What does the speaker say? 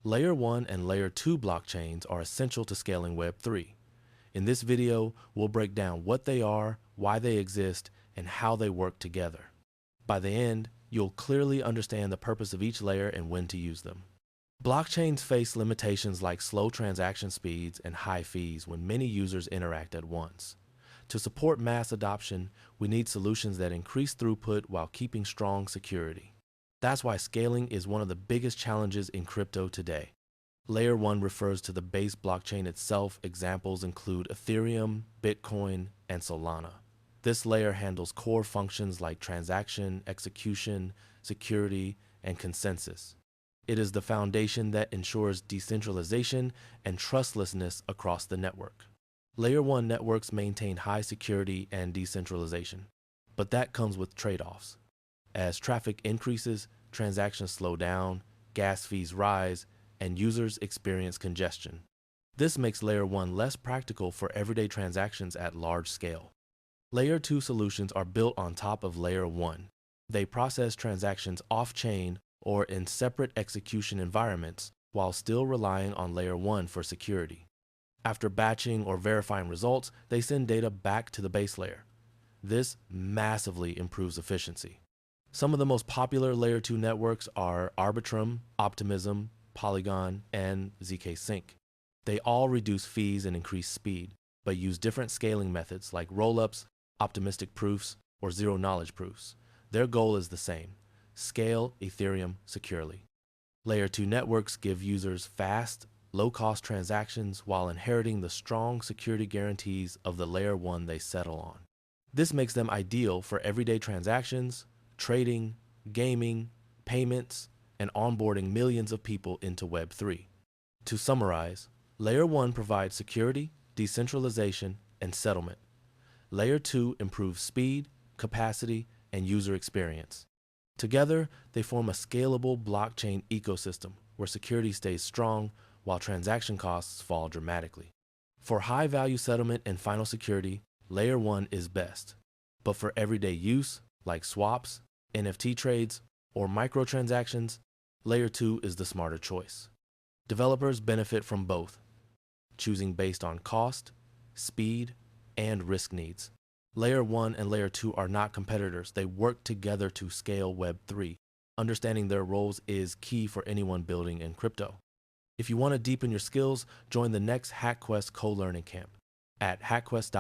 Layer 1 and Layer 2 blockchains are essential to scaling Web 3. In this video, we'll break down what they are, why they exist, and how they work together. By the end, you'll clearly understand the purpose of each layer and when to use them. Blockchains face limitations like slow transaction speeds and high fees when many users interact at once. To support mass adoption, we need solutions that increase throughput while keeping strong security. That's why scaling is one of the biggest challenges in crypto today. Layer 1 refers to the base blockchain itself. Examples include Ethereum, Bitcoin, and Solana. This layer handles core functions like transaction, execution, security, and consensus. It is the foundation that ensures decentralization and trustlessness across the network. Layer 1 networks maintain high security and decentralization, but that comes with trade-offs. As traffic increases, transactions slow down, gas fees rise, and users experience congestion. This makes Layer 1 less practical for everyday transactions at large scale. Layer 2 solutions are built on top of Layer 1. They process transactions off-chain or in separate execution environments while still relying on Layer 1 for security. After batching or verifying results, they send data back to the base layer. This massively improves efficiency. Some of the most popular Layer 2 networks are Arbitrum, Optimism, Polygon, and zkSync. They all reduce fees and increase speed, but use different scaling methods like rollups, optimistic proofs, or zero-knowledge proofs. Their goal is the same: scale Ethereum securely. Layer 2 networks give users fast, low-cost transactions while inheriting the strong security guarantees of the Layer 1 they settle on. This makes them ideal for everyday transactions, trading, gaming, payments, and onboarding millions of people into Web 3. To summarize, Layer 1 provides security, decentralization, and settlement. Layer 2 improves speed, capacity, and user experience. Together, they form a scalable blockchain ecosystem where security stays strong while transaction costs fall dramatically. For high-value settlement and final security, Layer 1 is best. But for everyday use, like swaps, NFT trades, or microtransactions, Layer 2 is the smarter choice. Developers benefit from both, choosing based on cost, speed, and risk needs. Layer 1 and Layer 2 are not competitors. They work together to scale Web 3. Understanding their roles is key for anyone building in crypto. If you want to deepen your skills, join the next HackQuest co-learning camp at HackQuest.com.